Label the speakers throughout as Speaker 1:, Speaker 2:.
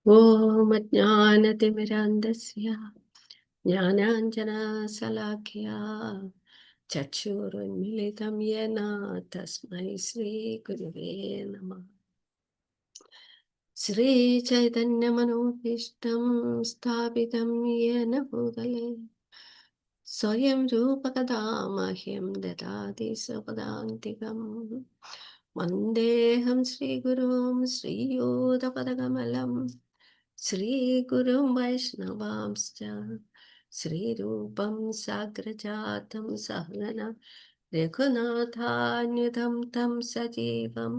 Speaker 1: ॐ अज्ञानतिमिरान्धस्य ज्ञानाञ्जनशलाकया चक्षुरुन्मिलितं येन तस्मै श्रीगुरुवे नमः। श्रीचैतन्यमनोभीष्टं स्थापितं येन भूतले स्वयं रूपकदा मह्यं ददाति स्वपदान्तिकम्। वन्देऽहं श्रीगुरुं श्रीयुतपदकमलं श्रीगुरुं वैष्णवांश्च श्रीरूपं साग्रजातं सहगना रघुनाथान्युतं तं सजीवं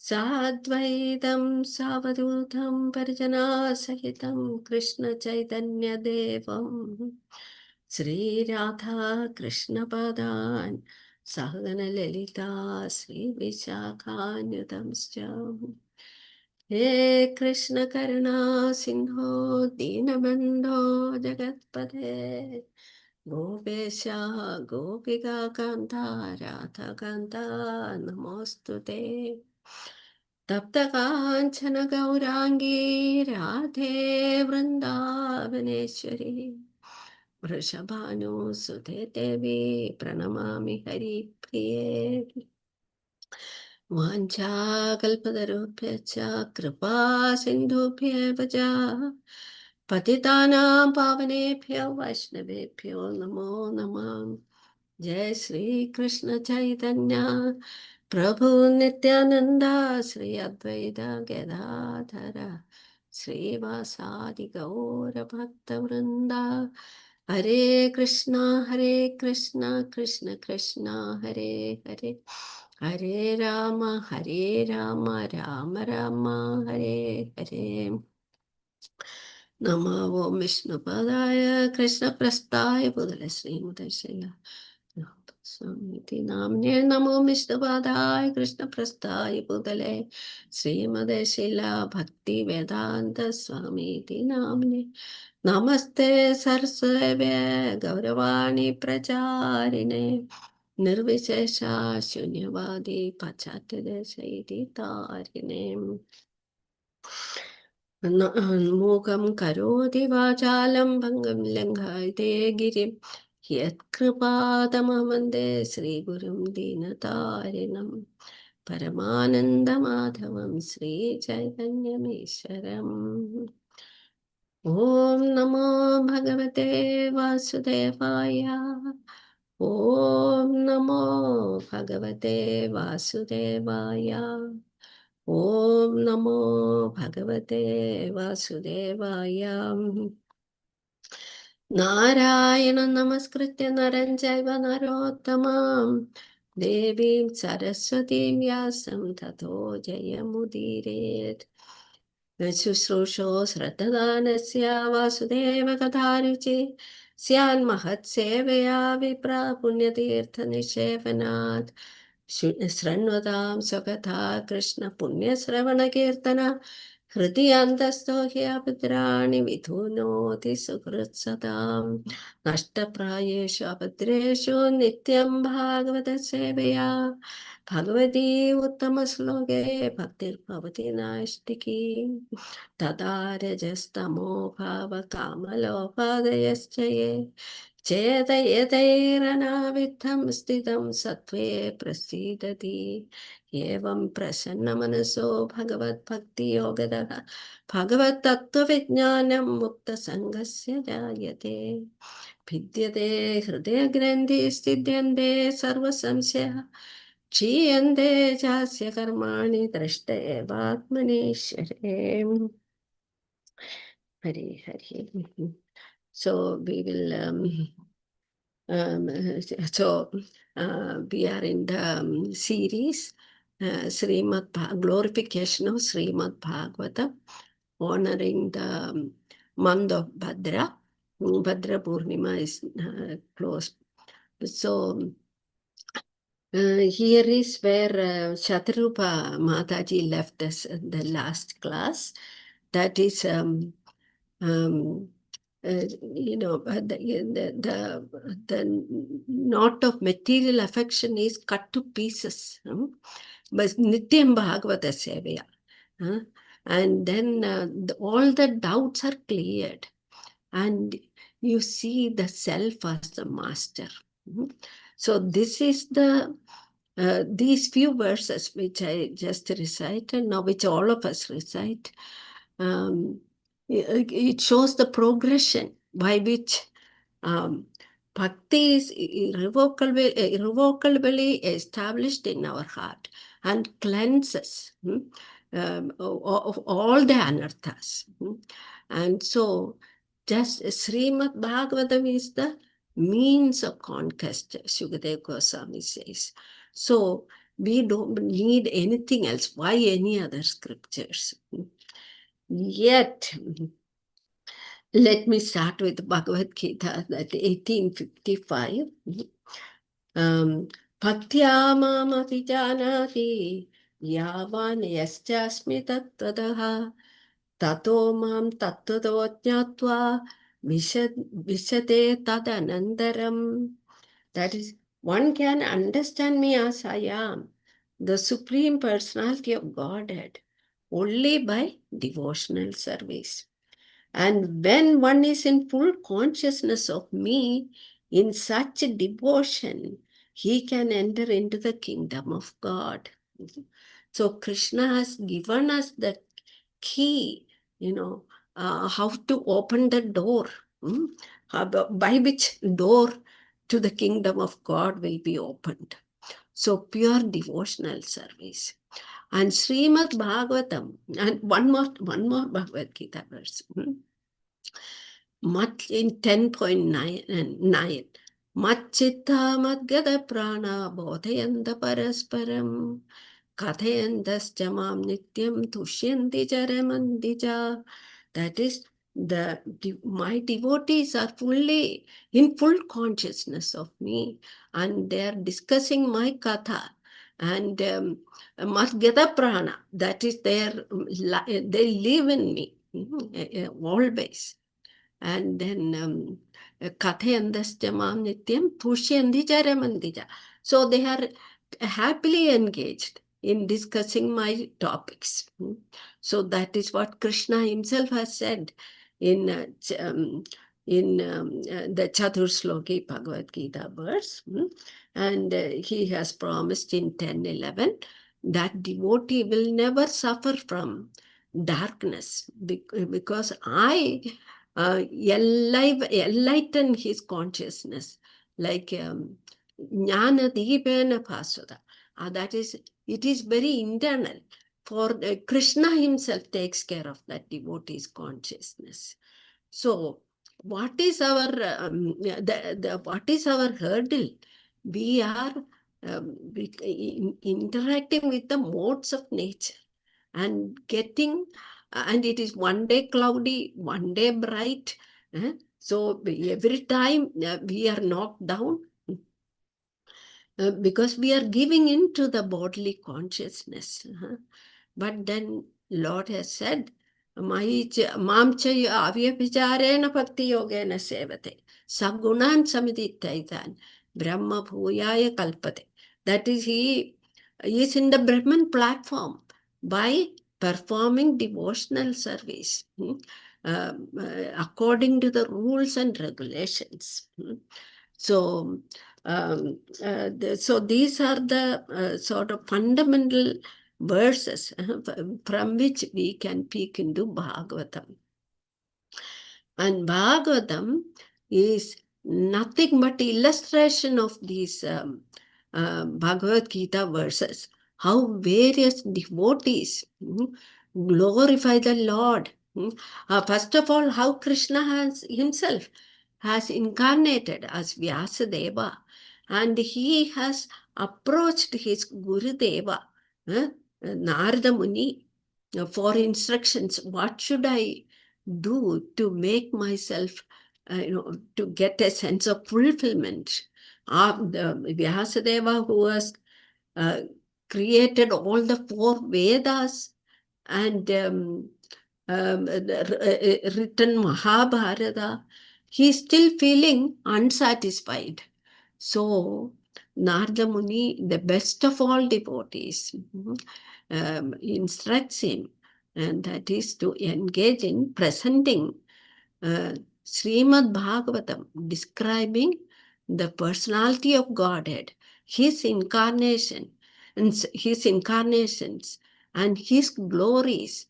Speaker 1: साद्वैतं सावधूतं परिजनासहितं कृष्णचैतन्यदेवं श्रीराधा कृष्णपदान् सहगनललिता श्रीविशाखान्युतंश्च। हे कृष्ण करुणा सिंधो दीनबन्धो जगत्पते गोपेश गोपिका कान्ता राधा कान्ता नमोऽस्तु ते। तप्तकाञ्चन गौराङ्गी राधे वृन्दावनेश्वरी वृषभानुसुते देवी प्रणमामि हरिप्रिये। वाञ्छाकल्पतरुभ्यश्च कृपा सिन्धुभ्येव च पतितानां पावनेभ्यो वैष्णवेभ्यो नमो नमः। जय श्री कृष्ण चैतन्य प्रभु नित्यानंद श्री अद्वैत गदाधर श्रीवासादि गौर भक्त वृंदा। हरे कृष्णा कृष्ण कृष्ण हरे हरे, हरे राम राम राम हरे हरे। नमो ओं विष्णुपादाय कृष्णप्रस्थाय भूतले श्रीमते स्वामी नाम्ने नमो विष्णुपादाय कृष्णप्रस्थाय भूतले श्रीमते शिला भक्ति वेदांत स्वामी नाम्ने नमस्ते सरस्वते गौरवाणी प्रचारिणे निर्विशेष शून्यवादी पाश्चात्य देशैतारिणे मूकं करोति वाचालं भङ्गं लङ्घयते गिरिं यत्कृपातमहं वन्दे श्रीगुरुं दीनतारिणं परमानन्दमाधवं श्रीचैतन्यमीश्वरम्। ॐ नमो भगवते वासुदेवाय। ॐ नमो भगवते वासुदेवाय। ॐ नमो भगवते वासुदेवाय। नारायणं नमस्कृत्य नरं चैव नरोत्तमं देवीं सरस्वतीं व्यासं ततो जयमुदीरयेत्। शुश्रूषो श्रद्धदानस्य वासुदेवकथारुचि स्यान्महत्सेवया विप्रा पुण्यतीर्थनिषेवनात्। शृण्वतां स्वकथा कृष्ण पुण्यश्रवणकीर्तन हृदि अन्तस्थो ह्यभद्राणि विधुनोति सुहृत्सतां। नष्टप्रायेषु अभद्रेषु नित्यं भागवत सेवया भगवती उत्तमश्लोके भक्तिर्भवति नास्तिकी। तदा रजस्तमो भावकामलोपादयश्च ये चेतयतैरनाविद्धं स्थितं सत्त्वे प्रसीदति। एवं प्रसन्नमनसो भगवद्भक्तियोगतः भगवत्तत्त्वविज्ञानं मुक्तसङ्गस्य जायते। भिद्यते हृदयग्रन्थिस्थित्यन्ते सर्वसंशयः क्षीयन्ते चास्य कर्माणि द्रष्टे एवात्मनेश्वरे। Hare Hare. So we will we are in the series Srimad Glorification of Srimad Bhagavatam, honoring the month of Bhadra. Bhadra Purnima is close. So here is where Shatarupa Mataji left us in the last class. That is the knot of material affection is cut to pieces. But Nityam Bhagavata Sevaya. And then all the doubts are cleared. And you see the self as the master. So this is these few verses which I just recited, now which all of us recite. It shows the progression by which bhakti is irrevocably established in our heart and cleanses of all the anarthas. And so just Srimad Bhagavatam is the means of conquest, Shukadev Goswami says. So we don't need anything else. Why any other scriptures? Yet, let me start with Bhagavad Gita, that 1855. Bhaktya mamapi janati yavan yaschasmi tattvadah tato mam tattvato jnatva vishate tadanandaram. That is, one can understand me as I am, the Supreme Personality of Godhead, only by devotional service. And when one is in full consciousness of me, in such devotion, he can enter into the kingdom of God. So Krishna has given us the key, how to open the door, by which door to the kingdom of God will be opened. So pure devotional service. And Srimad Bhagavatam, and one more Bhagavad Gita verse. Much in 10.9, Machchitta Madgada Prana Bodhayanda Parasparam Kathayandascha Mam Nityam Tushyanti Charamandija. That is, my devotees are fully in full consciousness of me, and they are discussing my katha. And Madgada Prana, that is they live in me always. And then Kathayandascha Mam Nityam Tushyanti Charamandija. So they are happily engaged in discussing my topics. So that is what Krishna himself has said in the Chatursloki Bhagavad Gita verse. And he has promised in 10:11 that devotee will never suffer from darkness because I enlighten his consciousness like Jnana Deepena Bhaswata. That is, it is very internal. For Krishna himself takes care of that devotee's consciousness. So, what is our what is our hurdle? We are interacting with the modes of nature and getting, and it is one day cloudy, one day bright. So every time we are knocked down because we are giving into the bodily consciousness. But then Lord has said, Mamcha avyabhicharena bhakti yogena sevate sagunan samiditaitan brahma bhuyaya kalpate. That is, he is in the Brahman platform by performing devotional service according to the rules and regulations. So, so these are the sort of fundamental verses from which we can peek into Bhagavatam. And Bhagavatam is nothing but illustration of these Bhagavad Gita verses, how various devotees glorify the Lord. First of all, how Krishna himself has incarnated as Vyasadeva, and he has approached his Gurudeva, Narada Muni, for instructions. What should I do to make myself, to get a sense of fulfillment? The Vyasadeva, who has created all the 4 Vedas and written Mahabharata, he is still feeling unsatisfied. So, Narada Muni, the best of all devotees, instructs him and that is to engage in presenting Srimad Bhagavatam, describing the personality of Godhead, his incarnation, and his incarnations, and his glories.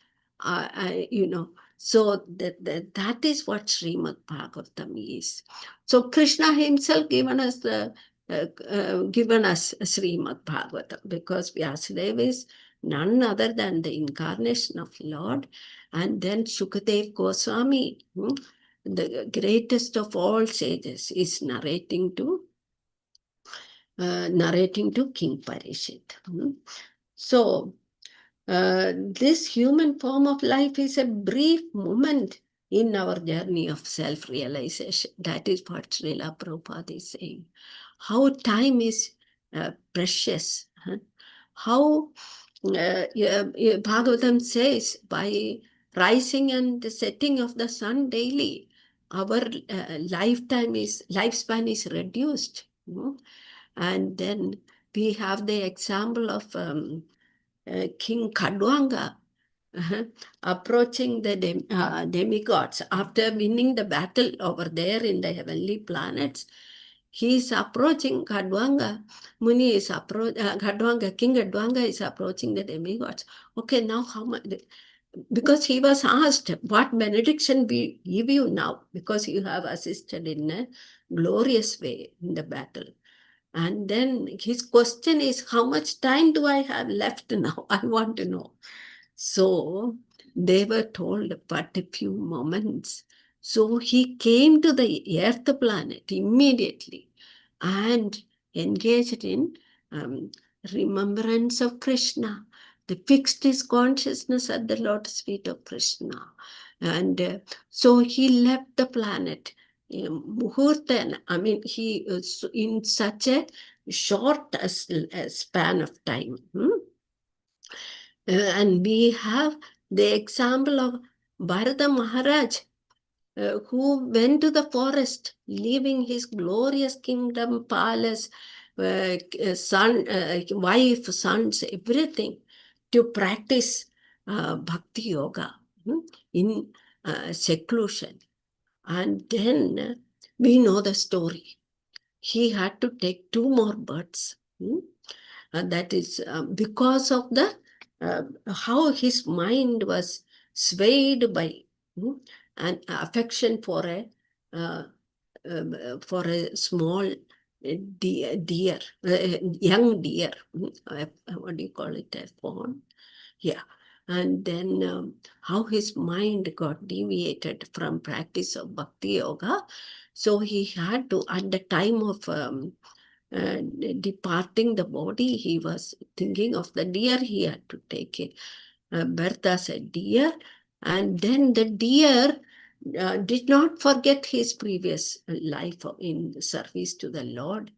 Speaker 1: So that is what Srimad Bhagavatam is. So Krishna himself given us Srimad Bhagavatam, because Vyasadeva is none other than the incarnation of Lord. And then Shukadev Goswami, the greatest of all sages, is narrating to King Parishit. So this human form of life is a brief moment in our journey of self-realization. That is what Srila Prabhupada is saying. How time is precious. How Bhagavatam says, by rising and setting of the sun daily, our lifespan is reduced. And then we have the example of King Kadwanga approaching the demigods after winning the battle over there in the heavenly planets. He is approaching Kadwanga. King Kadwanga is approaching the demigods. Okay, now how much? Because he was asked, what benediction we give you now? Because you have assisted in a glorious way in the battle. And then his question is, how much time do I have left now? I want to know. So they were told, but a few moments. So he came to the Earth planet immediately and engaged in remembrance of Krishna. They fixed his consciousness at the lotus feet of Krishna. And so he left the planet. Muhurtan, I mean, he in such a short span of time. And we have the example of Bharata Maharaj, who went to the forest, leaving his glorious kingdom, palace, son, wife, sons, everything, to practice bhakti yoga in seclusion. And then we know the story. He had to take 2 more births. That is because of the how his mind was swayed by an affection for a small deer, young deer. What do you call it? A fawn. Yeah. And then how his mind got deviated from practice of bhakti yoga. So he had to, at the time of departing the body, he was thinking of the deer. He had to take it. Bertha said deer. And then the deer did not forget his previous life in service to the Lord.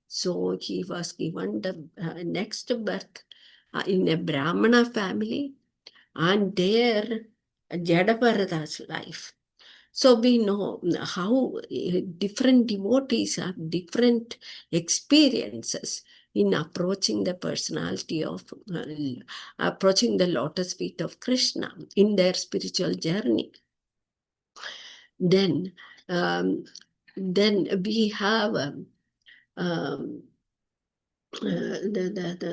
Speaker 1: So he was given the next birth in a Brahmana family, and there Jadabarada's life. So we know how different devotees have different experiences in approaching the personality of, approaching the lotus feet of Krishna in their spiritual journey. Then we have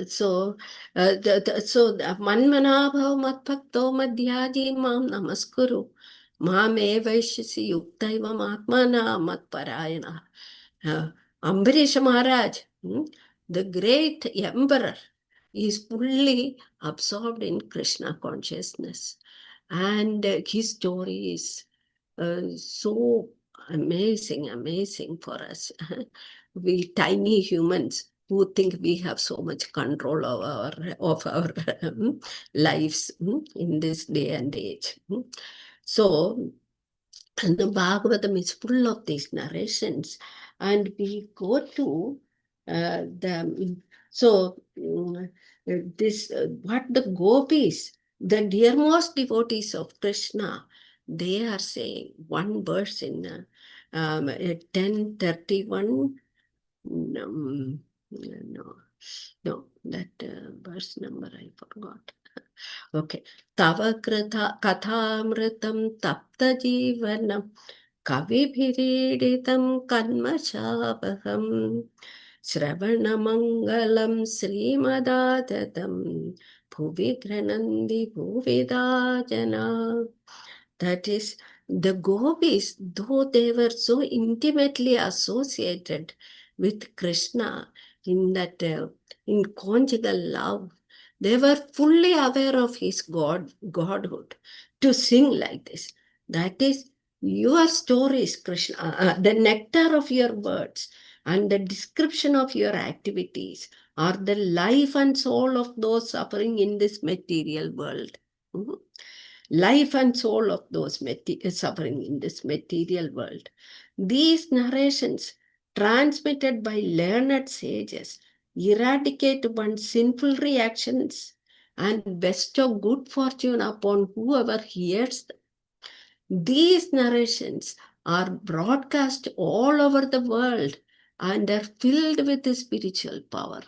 Speaker 1: so manmanabhav matbhakto madhyaji mam namaskuru mame vaishasi yuktaivam atmana matparayana. Ambarish Maharaj, the great emperor, is fully absorbed in Krishna consciousness. And his story is so amazing for us. We tiny humans who think we have so much control of our lives in this day and age. So, and the Bhagavatam is full of these narrations, and we go to what the gopis, the dearmost devotees of Krishna, they are saying one verse in 1031. No, that verse number I forgot. Okay. Tava kathamritam tapta jivanam kavibhiriditam kanmashapaham Shravanamangalam Srimadatam Bhuvi Granandi Bhuvidajana. That is, the gopis, though they were so intimately associated with Krishna in that in conjugal love, they were fully aware of his godhood to sing like this. That is your stories, Krishna, the nectar of your words and the description of your activities are the life and soul of those suffering in this material world. Mhm. Life and soul of those suffering in this material world. These narrations, transmitted by learned sages, eradicate one's sinful reactions and bestow good fortune upon whoever hears them. These narrations are broadcast all over the world and are filled with spiritual power.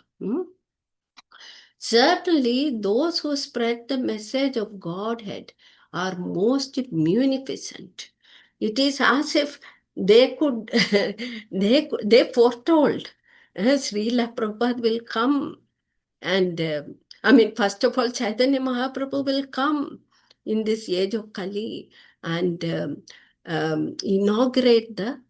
Speaker 1: Certainly, those who spread the message of Godhead are most munificent. It is as if they could, they foretold, Srila Prabhupada will come. And first of all, Chaitanya Mahaprabhu will come in this age of Kali and inaugurate the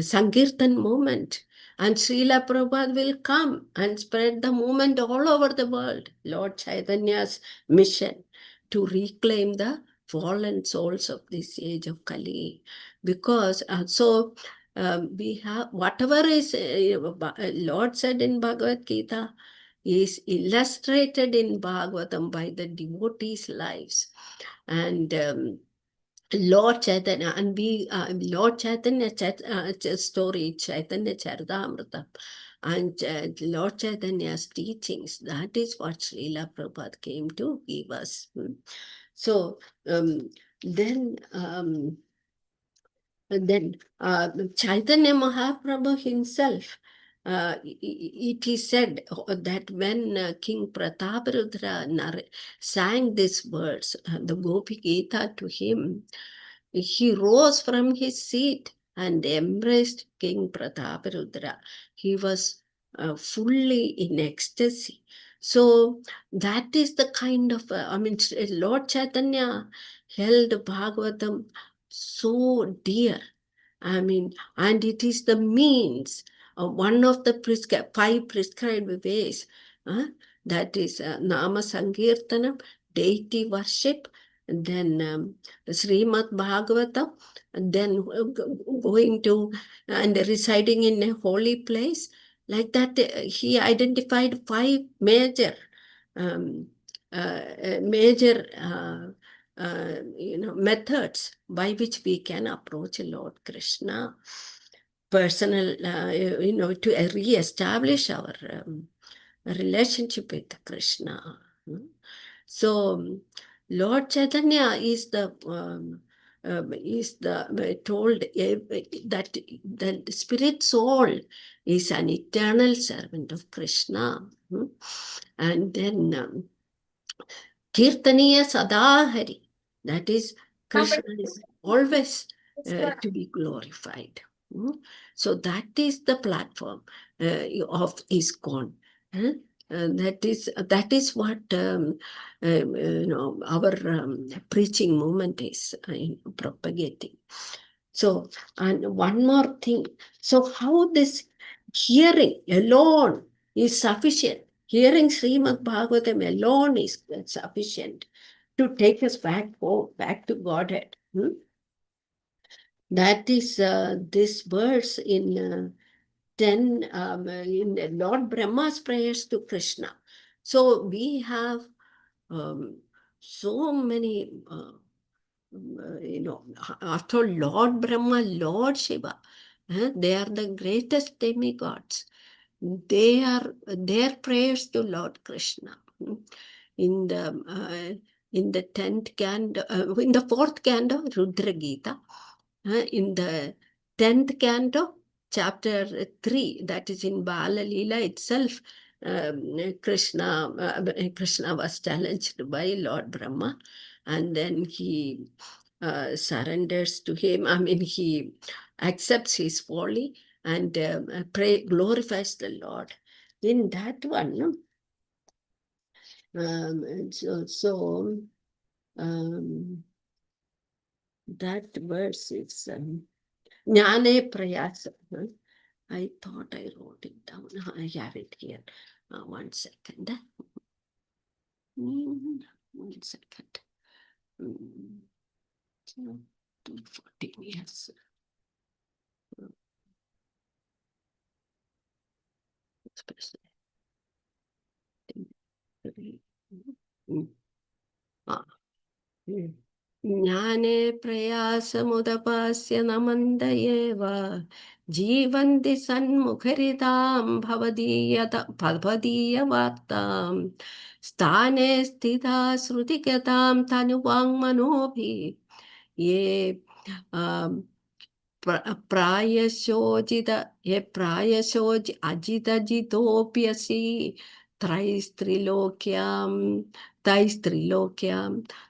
Speaker 1: Sankirtan movement. And Srila Prabhupada will come and spread the movement all over the world. Lord Chaitanya's mission to reclaim the fallen souls of this age of Kali. Because we have whatever is Lord said in Bhagavad Gita is illustrated in Bhagavatam by the devotees' lives. And Lord Chaitanya, and Lord Chaitanya story, Chaitanya Charitamrita, and Lord Chaitanya's teachings, that is what Srila Prabhupada came to give us. So then Chaitanya Mahaprabhu himself, it is said that when King Prataparudra sang these words, the Gopi Gita to him, he rose from his seat and embraced King Prataparudra. He was fully in ecstasy. So that is the kind of, Lord Chaitanya held Bhagavatam so dear. And it is the means, one of the 5 prescribed ways, that is Nama Sankirtanam, deity worship, then Srimad Bhagavatam, and then going to and residing in a holy place. Like that, he identified 5 major methods by which we can approach Lord Krishna, personal, to re-establish our relationship with Krishna. So, Lord Chaitanya is told that the spirit soul is an eternal servant of Krishna. And then Kirtaniya Sadahari, that is, Krishna is always to be glorified. So that is the platform of ISKCON. That is what our preaching movement is propagating. So, and one more thing. So how this hearing alone is sufficient? Hearing Srimad Bhagavatam alone is sufficient to take us back home, back to Godhead. That is this verse in 10, in Lord Brahma's prayers to Krishna. So we have so many, after all, Lord Brahma, Lord Shiva, they are the greatest demigods. They are their prayers to Lord Krishna. In the 10th canto, in the 4th canto, Rudra Gita, in the 10th canto, chapter 3, that is in Bala Leela itself, Krishna was challenged by Lord Brahma, and then he surrenders to him. I mean, he accepts his folly and glorifies the Lord. In that one, that verse is Jnane Prayasa. I thought I wrote it down. I have it here. 1 second. 1 second. 14 years. ज्ञाने प्रयासमुदपास्य न मन्द एव जीवन्ति सन्मुखरितां भवदीयवार्तां स्थाने स्थिता श्रुतिगतां तनुवाङ्मनोभिः ये प्रायशोजित ये प्रायशोज अजितजितोऽप्यसि त्रैस्त्रिलोक्यां.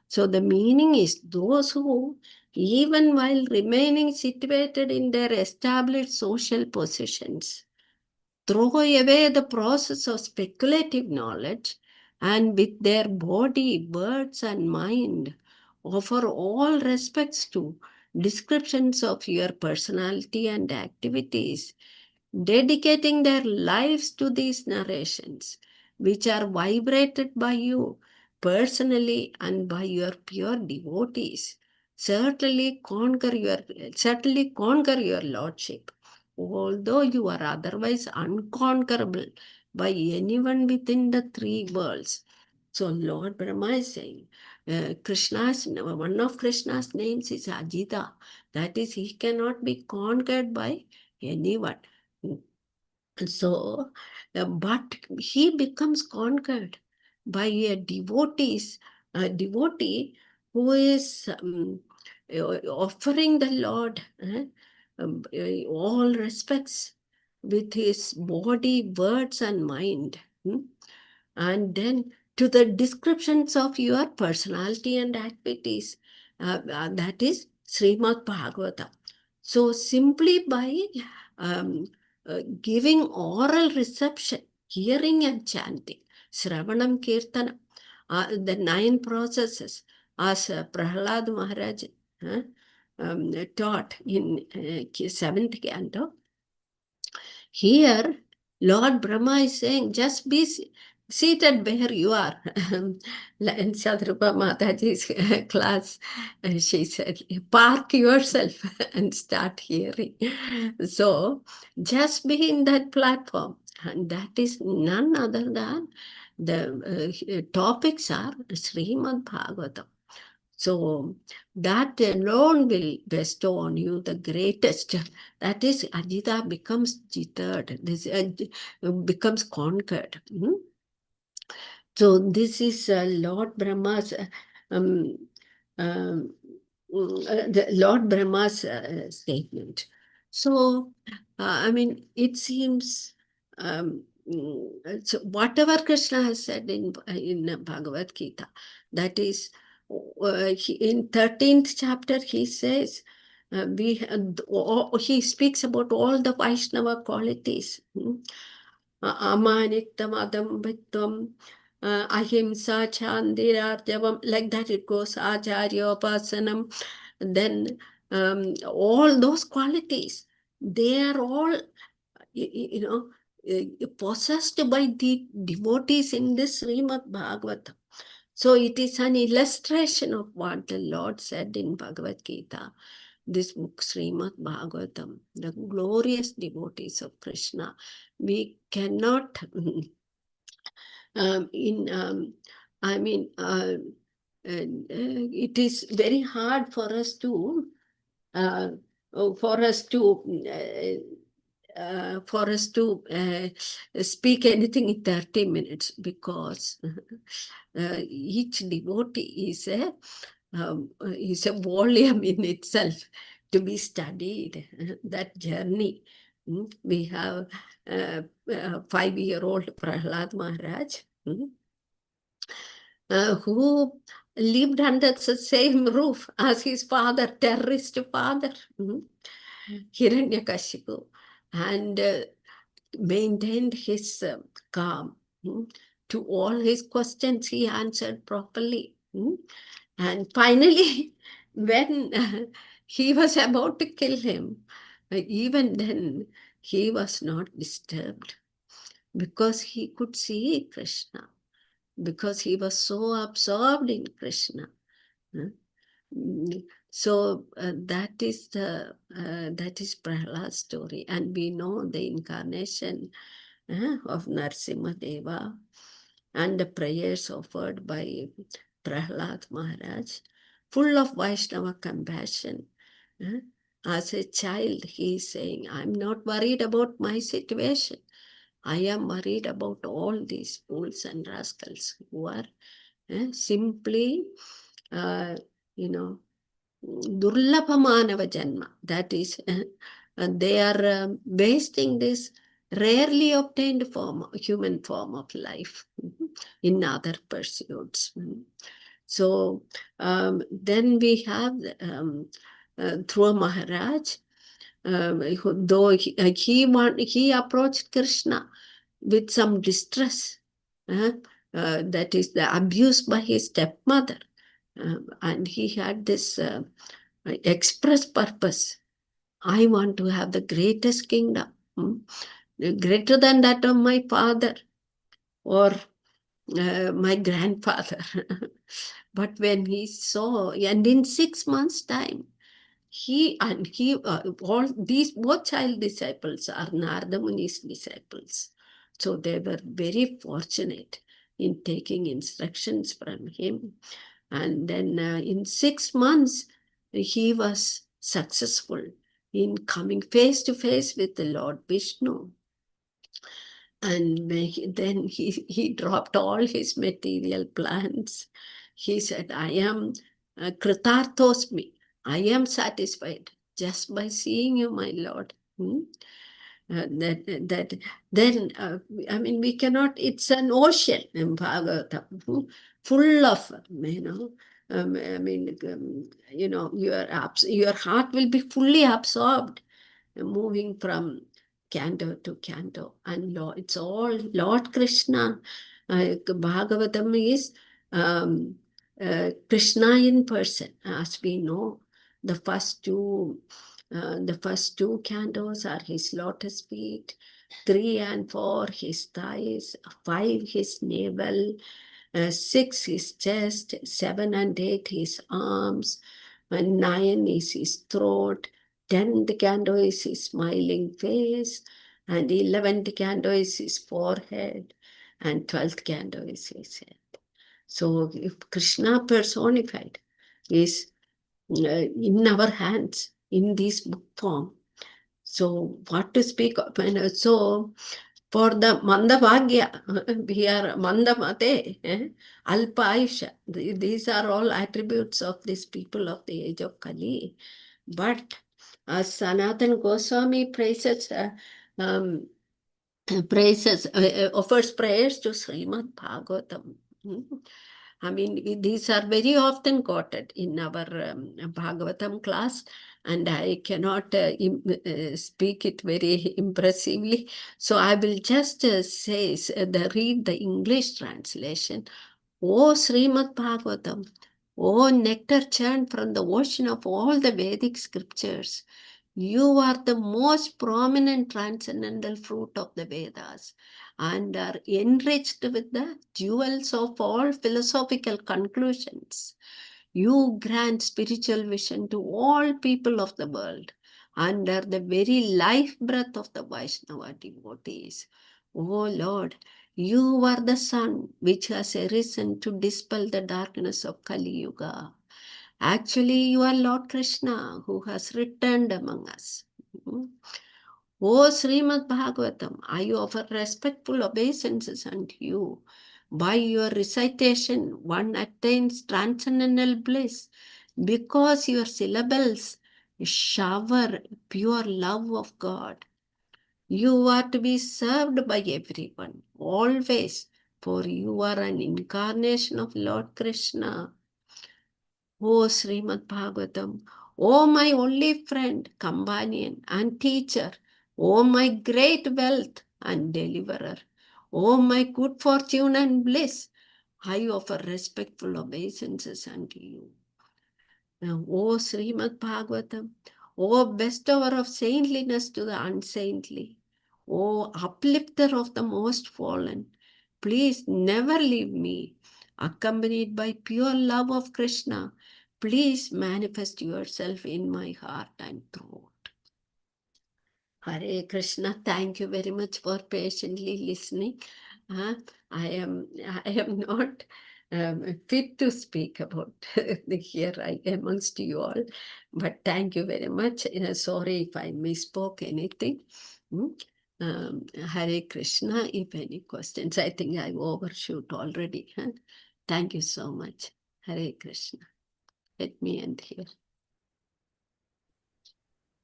Speaker 1: So the meaning is those who, even while remaining situated in their established social positions, throw away the process of speculative knowledge and with their body, words, and mind offer all respects to descriptions of your personality and activities, dedicating their lives to these narrations, which are vibrated by you personally and by your pure devotees. Certainly conquer your lordship, although you are otherwise unconquerable by anyone within the three worlds. So Lord Brahma is saying, one of Krishna's names is Ajita. That is, he cannot be conquered by anyone. So, but he becomes conquered by a devotee who is offering the Lord all respects with his body, words, and mind. And then to the descriptions of your personality and activities. That is Srimad Bhagavatam. So simply by giving oral reception, hearing and chanting, Shravanam Kirtanam, the 9 processes, as Prahlad Maharaj taught in 7th canto. Here, Lord Brahma is saying, just be seated where you are. In Sadrupa Mataji's class, she said, park yourself and start hearing. So, just be in that platform. And that is none other than the topics are Srimad Bhagavatam. So that alone will bestow on you the greatest. That is, Ajita becomes jitad. This becomes conquered. So this is Lord Brahma's the Lord Brahma's statement. So I mean, it seems so whatever Krishna has said in Bhagavad Gita, that is in 13th chapter, he says, he speaks about all the Vaishnava qualities. Amanittam, adambitvam, ahimsa, chandirarjavam, like that it goes, acharyopasanam. Then all those qualities, they are all, possessed by the devotees in this Srimad Bhagavatam. So it is an illustration of what the Lord said in Bhagavad Gita, this book, Srimad Bhagavatam, the glorious devotees of Krishna. We cannot, it is very hard for us to, speak anything in 30 minutes, because each devotee is a volume in itself to be studied. That journey We have a 5-year-old Prahlad Maharaj, who lived under the same roof as his father, terrorist father, Hiranyakashipu, and maintained his calm. To all his questions, he answered properly. And finally, when he was about to kill him, even then, he was not disturbed because he could see Krishna, because he was so absorbed in Krishna. So that is Prahlad's story, and we know the incarnation of Narsimha Deva and the prayers offered by Prahlad Maharaj, full of Vaishnava compassion. As a child, he is saying, I'm not worried about my situation. I am worried about all these fools and rascals who are simply, Durlabhamanava Janma. That is, they are wasting this rarely obtained human form of life in other pursuits. So then we have Dhruva Maharaj, though he approached Krishna with some distress, that is the abuse by his stepmother, and he had this express purpose. I want to have the greatest kingdom, greater than that of my father or my grandfather. But when he saw, and in 6 months' time, all these both child disciples are Narada Muni's disciples. So they were very fortunate in taking instructions from him. And then in 6 months, he was successful in coming face to face with the Lord Vishnu. And then he dropped all his material plans. He said, I am Kritarthosmi. I am satisfied just by seeing you, my Lord. We cannot, it's an ocean in Bhagavatam, full of, your heart will be fully absorbed, moving from canto to canto. And it's all Lord Krishna. Bhagavatam is Krishna in person, as we know. The first two cantos are his lotus feet, 3 and 4 his thighs, 5 his navel, 6 his chest, 7 and 8 his arms, and 9 is his throat, 10th canto is his smiling face, and 11th canto is his forehead, and 12th canto is his head. So if Krishna personified is in our hands in this book form. So what to speak of? So for the Mandabhagya, we are Mandamate, Alpa Aisha. These are all attributes of these people of the age of Kali. But as Sanatan Goswami offers prayers to Srimad Bhagavatam. These are very often quoted in our Bhagavatam class, and I cannot speak it very impressively. So I will just read the English translation. O Srimad Bhagavatam, O nectar churned from the ocean of all the Vedic scriptures, you are the most prominent transcendental fruit of the Vedas and are enriched with the jewels of all philosophical conclusions. You grant spiritual vision to all people of the world and are the very life breath of the Vaishnava devotees. O Lord, you are the sun which has arisen to dispel the darkness of Kali Yuga. Actually, you are Lord Krishna who has returned among us. O Srimad Bhagavatam, I offer respectful obeisances unto you. By your recitation, one attains transcendental bliss because your syllables shower pure love of God. You are to be served by everyone, always, for you are an incarnation of Lord Krishna. O Srimad Bhagavatam, O my only friend, companion, and teacher, O my great wealth and deliverer, O my good fortune and bliss, I offer respectful obeisances unto you. Now, O Srimad Bhagavatam, O bestower of saintliness to the unsaintly, O uplifter of the most fallen, please never leave me. Accompanied by pure love of Krishna, please manifest yourself in my heart and throat. Hare Krishna, thank you very much for patiently listening. Uh, I am not fit to speak about here amongst you all, but thank you very much. Sorry if I misspoke anything. Hmm? Hare Krishna, if any questions, I think I overshoot already. Huh? Thank you so much. Hare Krishna. Let me end here.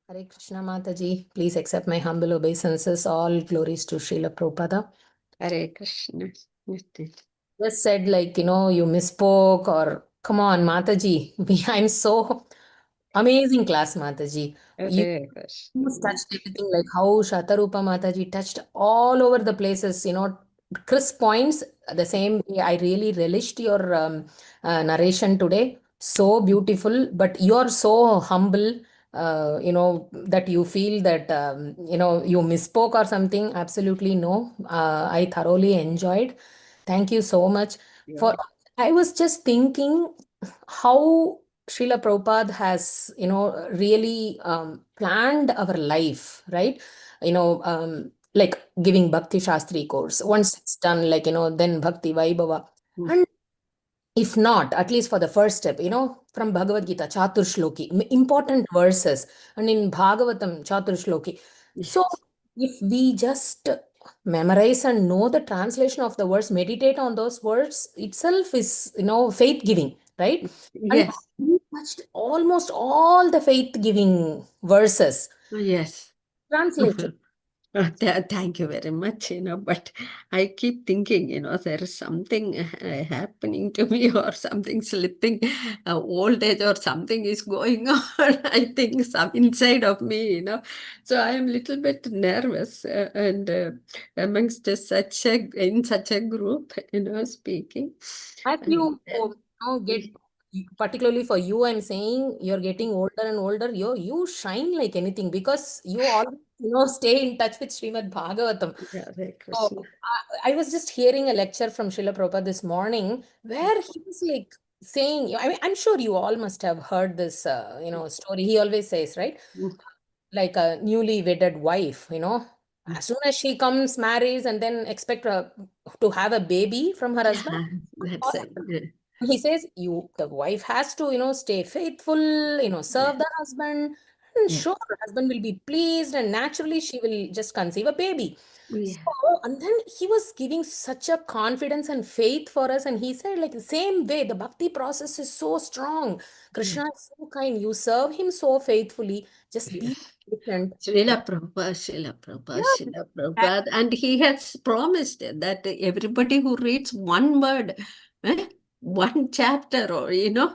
Speaker 2: Hare Krishna Mataji, please accept my humble obeisances. All glories to Srila Prabhupada.
Speaker 1: Hare Krishna.
Speaker 2: Just said like, you misspoke or come on, Mataji. I'm so amazing class, Mataji. You
Speaker 1: Hare Krishna.
Speaker 2: almost touched everything, like how Shatarupa Mataji touched all over the places, crisp points. The same way, I really relished your narration today. So beautiful, but you're so humble, that you feel that, you misspoke or something. Absolutely no. I thoroughly enjoyed. Thank you so much for. I was just thinking how Srila Prabhupada has, really planned our life, right? Like giving Bhakti Shastri course. Once it's done, like, then Bhakti Vaibhava. And if not, at least for the first step, from Bhagavad Gita, Chatur Shloki, important verses. And in Bhagavatam, Chatur Shloki. So
Speaker 1: Yes.
Speaker 2: if we just memorize and know the translation of the words, meditate on those words itself is, faith giving, right? And
Speaker 1: Yes.
Speaker 2: we touched almost all the faith giving verses.
Speaker 1: Yes.
Speaker 2: Translation.
Speaker 1: Thank you very much, but I keep thinking, there is something happening to me or something slipping, old age or something is going on, I think some inside of me, So I am little bit nervous and amongst in such a group, speaking.
Speaker 2: As
Speaker 1: And,
Speaker 2: you get, particularly for you, I'm saying you're getting older and older. You shine like anything because you always, stay in touch with Srimad Bhagavatam.
Speaker 1: yeah, Hare
Speaker 2: So
Speaker 1: Krishna.
Speaker 2: I was just hearing a lecture from Srila Prabhupada this morning where he was like saying, I mean, I'm sure you all must have heard this, story. He always says, right? Like a newly wedded wife, as soon as she comes, marries, and then expect to have a baby from her husband.
Speaker 1: Yeah, that's it.
Speaker 2: Possible. He says the wife has to, stay faithful,
Speaker 1: Yeah.
Speaker 2: serve the husband, and
Speaker 1: Yeah.
Speaker 2: sure, the husband will be pleased, and naturally she will just conceive a baby. So,
Speaker 1: Yeah.
Speaker 2: and then he was giving such a confidence and faith for us, and he said, like the same way, the bhakti process is so strong.
Speaker 1: Yeah.
Speaker 2: Krishna is so kind. You serve him so faithfully. Just be
Speaker 1: Yes.
Speaker 2: patient.
Speaker 1: Srila Prabhupada, Srila Prabhupada, Srila
Speaker 2: Yeah.
Speaker 1: Prabhupada. And he has promised that everybody who reads one word, one chapter, or,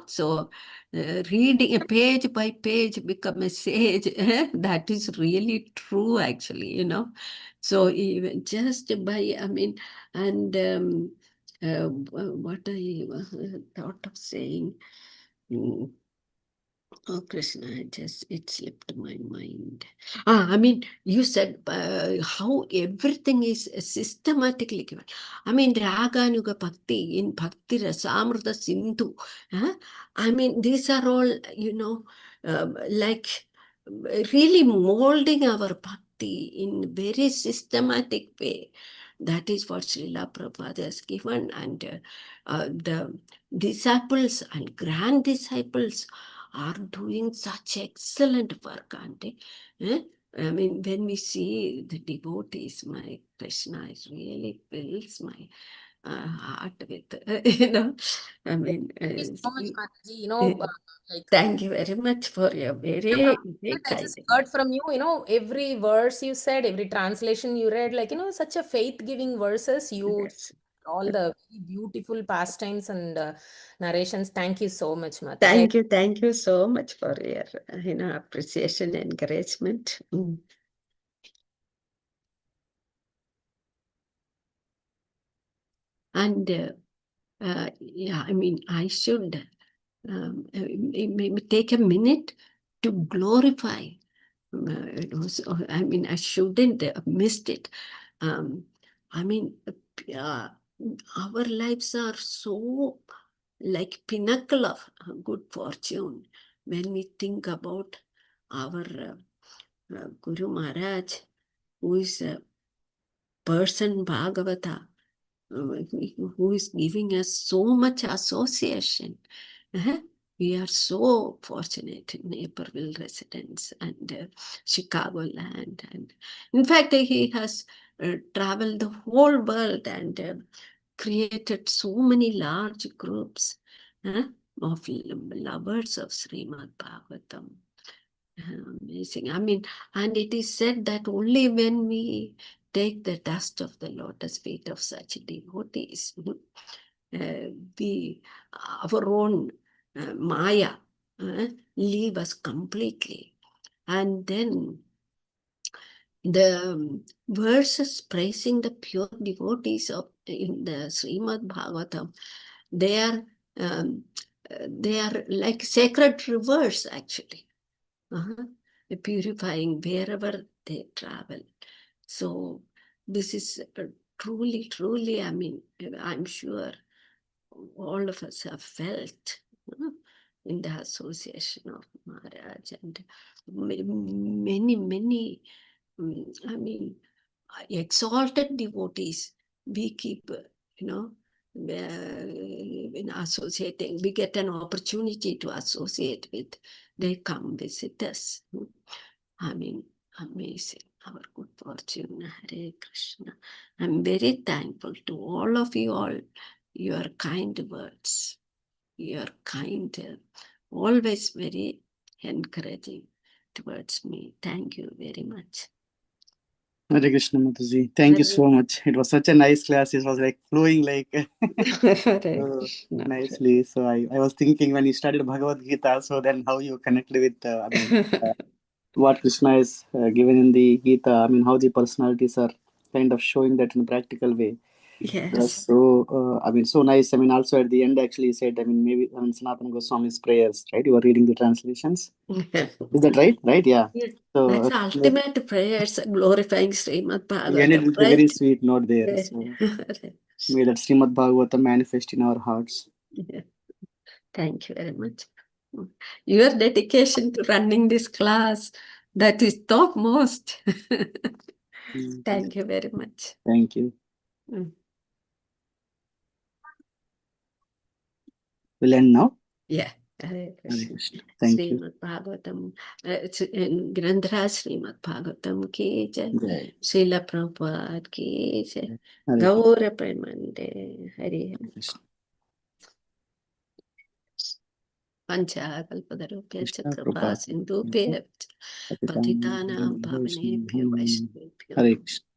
Speaker 1: so reading a page by page become a sage. That is really true, actually, So even just by, I mean, and what I thought of saying. mm, Oh, Krishna, it slipped my mind. I mean, you said how everything is systematically given. I mean, Raganuga Bhakti in Bhakti Rasamrita Sindhu. I mean, these are all, like really molding our bhakti in very systematic way. That is what Srila Prabhupada has given, and the disciples and grand disciples are doing such excellent work, aren't they? I mean, when we see the devotees, my Krishna, it really fills my heart with, you know, I mean,
Speaker 2: Thank you so much, Mataji. Like,
Speaker 1: thank you very much for your very, very
Speaker 2: I
Speaker 1: kind.
Speaker 2: just heard from you, every verse you said, every translation you read, like, such a faith-giving verses. You
Speaker 1: Yes.
Speaker 2: all the very beautiful pastimes and narrations. Thank you so much, Mataji.
Speaker 1: Thank you so much for your, appreciation, encouragement. And yeah, I mean, I should maybe take a minute to glorify. I mean, I shouldn't have missed it. I mean, uh, our lives are so like pinnacle of good fortune when we think about our Guru Maharaj, who is a person Bhagavata, who is giving us so much association. Uh-huh. We are so fortunate in Naperville residence and Chicago land. And in fact, he has traveled the whole world and created so many large groups of lovers of Srimad Bhagavatam. Amazing. I mean, and it is said that only when we take the dust of the lotus feet of such devotees, we, our own Maya, leave us completely. And then the verses praising the pure devotees of in the Srimad Bhagavatam, they are um, they are like sacred rivers actually, purifying wherever they travel. So this is truly, truly, I mean, I'm sure all of us have felt in the association of Maharaj and many, many, I mean, exalted devotees we keep, in associating, we get an opportunity to associate with, they come visit us. I mean, amazing, our good fortune. Hare Krishna. I'm very thankful to all of you all, your kind words, your kind, always very encouraging towards me. Thank you very much.
Speaker 3: Hare Krishna Mataji. Thank you so much. It was such a nice class. It was like flowing like so nicely. So I was thinking when you studied Bhagavad Gita, so then how you connected with, what Krishna is given in the Gita. I mean, how the personalities are kind of showing that in a practical way.
Speaker 1: Yes.
Speaker 3: So, so nice. I mean, also at the end, actually, you said, I mean, maybe Sanatana Goswami's prayers, right? You were reading the translations. Is that right? Right? Yeah.
Speaker 1: That's
Speaker 3: So,
Speaker 1: ultimate prayers glorifying Srimad
Speaker 3: we ended
Speaker 1: Bhagavatam,
Speaker 3: with a very
Speaker 1: right?
Speaker 3: sweet note there. So, may that Srimad Bhagavatam manifest in our hearts.
Speaker 1: Yeah. Thank you very much. Your dedication to running this class, that is topmost. Thank you very much.
Speaker 3: Thank you. We'll end now.
Speaker 1: Yeah. Hare Krishna.
Speaker 3: Thank you.
Speaker 1: Srimad Bhagavatam, Grandhara Srimad Bhagavatam ki jai,
Speaker 3: Jai.
Speaker 1: Srila Prabhupada ki jai,
Speaker 3: Hare
Speaker 1: Gaura Premande, Hare
Speaker 3: Krishna.
Speaker 1: Panchakalpatarubhya
Speaker 3: Krishna
Speaker 1: Kripa
Speaker 3: Prabhupada.
Speaker 1: Sindhubhya Patitanam Pavanebhyo Vaishnavebhyo
Speaker 3: Hare Krishna.